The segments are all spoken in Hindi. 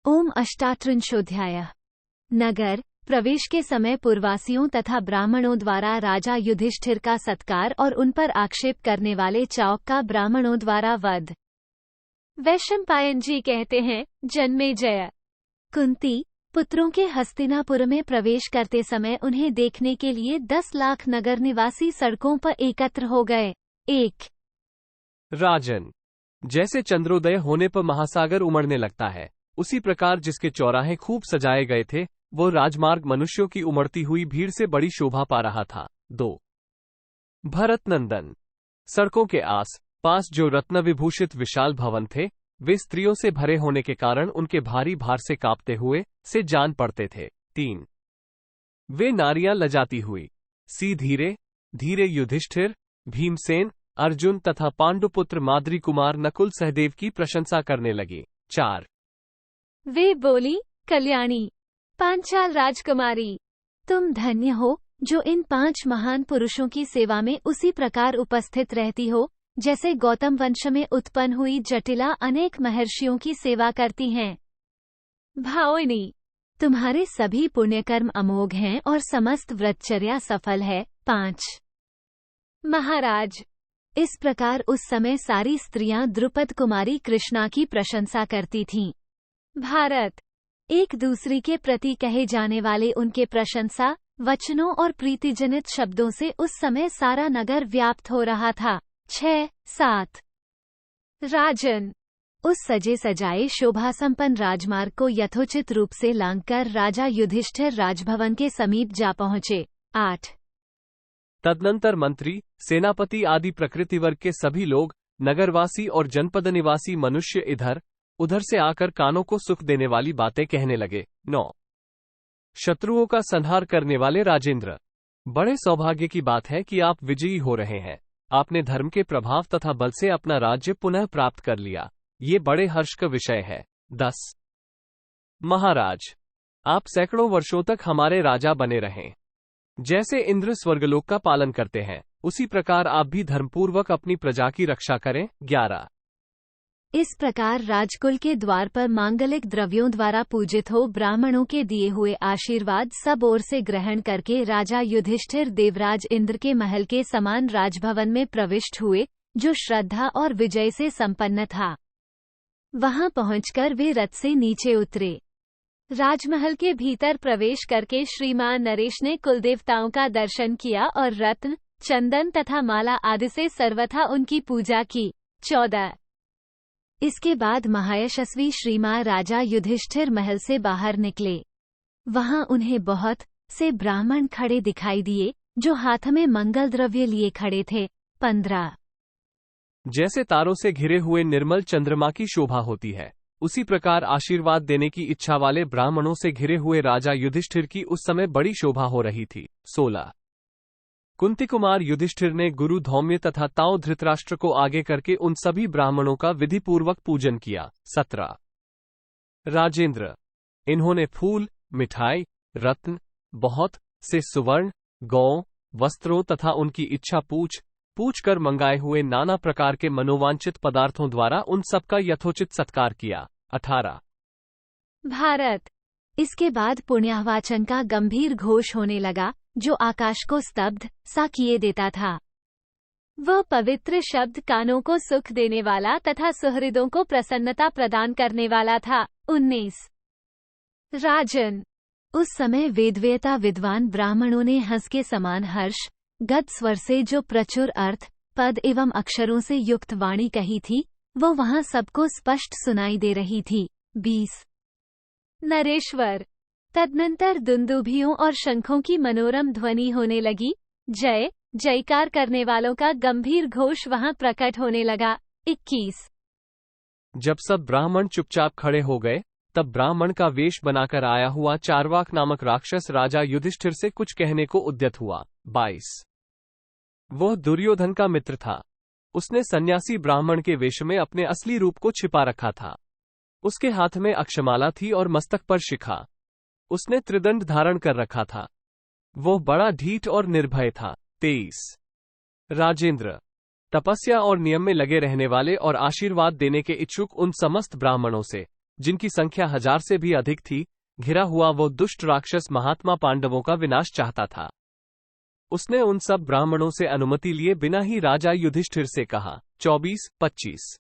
ओम अष्टात्रिंशोऽध्यायः। नगर प्रवेश के समय पूर्वासियों तथा ब्राह्मणों द्वारा राजा युधिष्ठिर का सत्कार और उन पर आक्षेप करने वाले चाौक का ब्राह्मणों द्वारा वध। वैशंपायन जी कहते हैं, जन्मेजय कुंती पुत्रों के हस्तिनापुर में प्रवेश करते समय उन्हें देखने के लिए 10 लाख नगर निवासी सड़कों पर एकत्र हो गए। एक राजन, जैसे चंद्रोदय होने पर महासागर उमड़ने लगता है, उसी प्रकार जिसके चौराहे खूब सजाए गए थे, वो राजमार्ग मनुष्यों की उमड़ती हुई भीड़ से बड़ी शोभा पा रहा था। 2 भरत नंदन, सड़कों के आस पास जो रत्न विभूषित विशाल भवन थे, वे स्त्रियों से भरे होने के कारण उनके भारी भार से कांपते हुए से जान पड़ते थे। 3 वे नारियां लजाती हुई सी धीरे धीरे युधिष्ठिर, भीमसेन, अर्जुन तथा पांडुपुत्र माद्री कुमार नकुल सहदेव की प्रशंसा करने लगी। 4 वे बोली, कल्याणी पांचाल राजकुमारी, तुम धन्य हो जो इन 5 महान पुरुषों की सेवा में उसी प्रकार उपस्थित रहती हो जैसे गौतम वंश में उत्पन्न हुई जटिला अनेक महर्षियों की सेवा करती हैं। भावनी, तुम्हारे सभी पुण्यकर्म अमोघ हैं और समस्त व्रतचर्या सफल है। 5 महाराज, इस प्रकार उस समय सारी स्त्रियां द्रुपद कुमारी कृष्णा की प्रशंसा करती थीं। भारत, एक दूसरी के प्रति कहे जाने वाले उनके प्रशंसा वचनों और प्रीतिजनित शब्दों से उस समय सारा नगर व्याप्त हो रहा था। 6-7 राजन, उस सजे सजाए शोभा संपन्न राजमार्ग को यथोचित रूप से लांघकर राजा युधिष्ठिर राजभवन के समीप जा पहुंचे। 8 तदनंतर मंत्री, सेनापति आदि प्रकृति वर्ग के सभी लोग, नगरवासी और जनपद निवासी मनुष्य इधर उधर से आकर कानों को सुख देने वाली बातें कहने लगे। 9 शत्रुओं का संहार करने वाले राजेंद्र, बड़े सौभाग्य की बात है कि आप विजयी हो रहे हैं। आपने धर्म के प्रभाव तथा बल से अपना राज्य पुनः प्राप्त कर लिया, ये बड़े हर्ष का विषय है। 10 महाराज, आप सैकड़ों वर्षों तक हमारे राजा बने रहें। जैसे इंद्र स्वर्गलोक का पालन करते हैं, उसी प्रकार आप भी धर्मपूर्वक अपनी प्रजा की रक्षा करें। 11 इस प्रकार राजकुल के द्वार पर मांगलिक द्रव्यों द्वारा पूजित हो ब्राह्मणों के दिए हुए आशीर्वाद सब ओर से ग्रहण करके राजा युधिष्ठिर देवराज इंद्र के महल के समान राजभवन में प्रविष्ट हुए, जो श्रद्धा और विजय से संपन्न था। वहां पहुंचकर वे रथ से नीचे उतरे। राजमहल के भीतर प्रवेश करके श्रीमान नरेश ने कुलदेवताओं का दर्शन किया और रत्न, चंदन तथा माला आदि से सर्वथा उनकी पूजा की। 14 इसके बाद महायशस्वी श्रीमान राजा युधिष्ठिर महल से बाहर निकले। वहां उन्हें बहुत से ब्राह्मण खड़े दिखाई दिए, जो हाथ में मंगल द्रव्य लिए खड़े थे। 15 जैसे तारों से घिरे हुए निर्मल चंद्रमा की शोभा होती है, उसी प्रकार आशीर्वाद देने की इच्छा वाले ब्राह्मणों से घिरे हुए राजा युधिष्ठिर की उस समय बड़ी शोभा हो रही थी। 16 कुंती कुमार युधिष्ठिर ने गुरु धौम्य तथा ताऊ धृतराष्ट्र को आगे करके उन सभी ब्राह्मणों का विधिपूर्वक पूजन किया। 17 राजेंद्र, इन्होंने फूल, मिठाई, रत्न, बहुत से सुवर्ण, गौ, वस्त्रों तथा उनकी इच्छा पूछ कर मंगाए हुए नाना प्रकार के मनोवांछित पदार्थों द्वारा उन सबका यथोचित सत्कार किया। 18 भारत, इसके बाद पुण्याहवाचन का गंभीर घोष होने लगा, जो आकाश को स्तब्ध सा किए देता था। वह पवित्र शब्द कानों को सुख देने वाला तथा सुहृदों को प्रसन्नता प्रदान करने वाला था। 19 राजन, उस समय वेदवेता विद्वान ब्राह्मणों ने हंस के समान हर्ष गद स्वर से जो प्रचुर अर्थ, पद एवं अक्षरों से युक्त वाणी कही थी, वो वहां सबको स्पष्ट सुनाई दे रही थी। 20 नरेश्वर, तदनंतर दुंदुभियों और शंखों की मनोरम ध्वनि होने लगी। जय जयकार करने वालों का गंभीर घोष वहां प्रकट होने लगा। 21 जब सब ब्राह्मण चुपचाप खड़े हो गए, तब ब्राह्मण का वेश बनाकर आया हुआ चार्वाक नामक राक्षस राजा युधिष्ठिर से कुछ कहने को उद्यत हुआ। 22 वह दुर्योधन का मित्र था। उसने सन्यासी ब्राह्मण के वेश में अपने असली रूप को छिपा रखा था। उसके हाथ में अक्षमाला थी और मस्तक पर शिखा। उसने त्रिदंड धारण कर रखा था। वो बड़ा ढीठ और निर्भय था। 23 राजेंद्र, तपस्या और नियम में लगे रहने वाले और आशीर्वाद देने के इच्छुक उन समस्त ब्राह्मणों से जिनकी संख्या 1000 से भी अधिक थी, घिरा हुआ वो दुष्ट राक्षस महात्मा पांडवों का विनाश चाहता था। उसने उन सब ब्राह्मणों से अनुमति लिए बिना ही राजा युधिष्ठिर से कहा। 24-25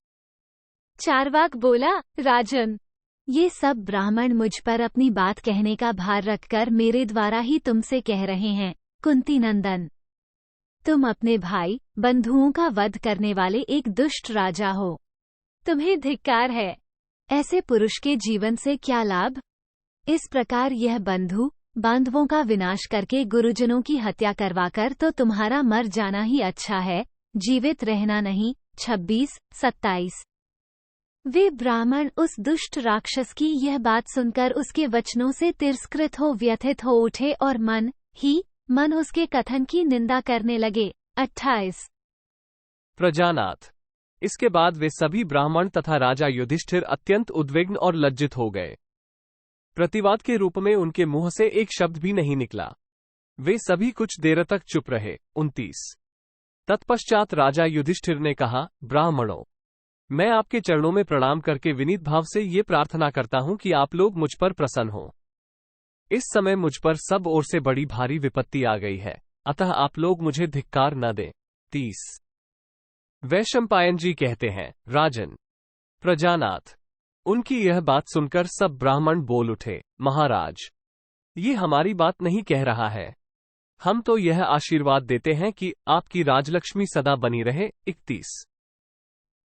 चार्वाक बोला, राजन, ये सब ब्राह्मण मुझ पर अपनी बात कहने का भार रखकर मेरे द्वारा ही तुमसे कह रहे हैं, कुंती नंदन, तुम अपने भाई बंधुओं का वध करने वाले एक दुष्ट राजा हो। तुम्हें धिक्कार है। ऐसे पुरुष के जीवन से क्या लाभ? इस प्रकार यह बंधु बांधवों का विनाश करके गुरुजनों की हत्या करवाकर तो तुम्हारा मर जाना ही अच्छा है, जीवित रहना नहीं। 26-27 वे ब्राह्मण उस दुष्ट राक्षस की यह बात सुनकर उसके वचनों से तिरस्कृत हो व्यथित हो उठे और मन ही मन उसके कथन की निंदा करने लगे। 28 प्रजानाथ। इसके बाद वे सभी ब्राह्मण तथा राजा युधिष्ठिर अत्यंत उद्विग्न और लज्जित हो गए। प्रतिवाद के रूप में उनके मुंह से एक शब्द भी नहीं निकला। वे सभी कुछ देर तक चुप रहे। 29 तत्पश्चात राजा युधिष्ठिर ने कहा, ब्राह्मणों, मैं आपके चरणों में प्रणाम करके विनीत भाव से ये प्रार्थना करता हूं कि आप लोग मुझ पर प्रसन्न हो। इस समय मुझ पर सब ओर से बड़ी भारी विपत्ति आ गई है, अतः आप लोग मुझे धिक्कार न दें। 30 वैशंपायन जी कहते हैं, राजन प्रजानाथ, उनकी यह बात सुनकर सब ब्राह्मण बोल उठे, महाराज, ये हमारी बात नहीं कह रहा है। हम तो यह आशीर्वाद देते हैं कि आपकी राजलक्ष्मी सदा बनी रहे। 31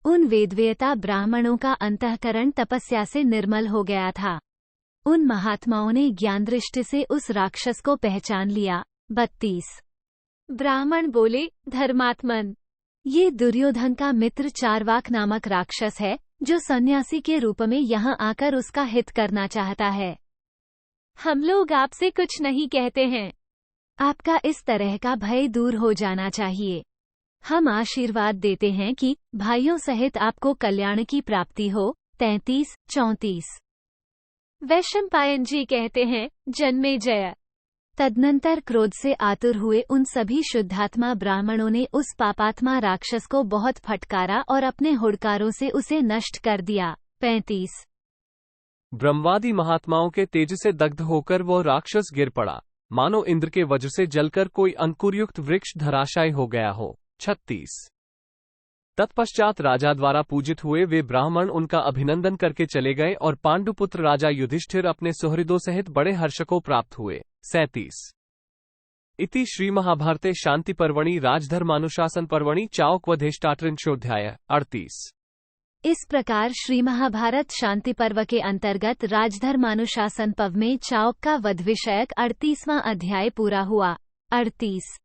उन वेदवेता ब्राह्मणों का अंतःकरण तपस्या से निर्मल हो गया था। उन महात्माओं ने ज्ञान दृष्टि से उस राक्षस को पहचान लिया। 32 ब्राह्मण बोले, धर्मात्मन, ये दुर्योधन का मित्र चार्वाक नामक राक्षस है, जो सन्यासी के रूप में यहाँ आकर उसका हित करना चाहता है। हम लोग आपसे कुछ नहीं कहते हैं। आपका इस तरह का भय दूर हो जाना चाहिए। हम आशीर्वाद देते हैं कि भाइयों सहित आपको कल्याण की प्राप्ति हो। 33-34 वैशंपायन जी कहते हैं, जन्मेजय। तदनंतर क्रोध से आतुर हुए उन सभी शुद्धात्मा ब्राह्मणों ने उस पापात्मा राक्षस को बहुत फटकारा और अपने हुड़कारों से उसे नष्ट कर दिया। 35 ब्रह्मवादी महात्माओं के तेज से दग्ध होकर वो राक्षस गिर पड़ा, मानो इंद्र के वज्र से जलकर कोई अंकुरयुक्त वृक्ष धराशायी हो गया हो। 36 तत्पश्चात राजा द्वारा पूजित हुए वे ब्राह्मण उनका अभिनंदन करके चले गए और पांडुपुत्र राजा युधिष्ठिर अपने सुहृदों सहित बड़े हर्ष को प्राप्त हुए। 37 इति श्री महाभारते शांति पर्वणि राजधर्मानुशासन पर्वणि चाओक्वधेष्टात्रिंशोऽध्याय। 38 इस प्रकार श्री महाभारत शांति पर्व के अंतर्गत राजधर्मानुशासन पर्व में चाओक का वध विषयक 38वां अध्याय पूरा हुआ। 38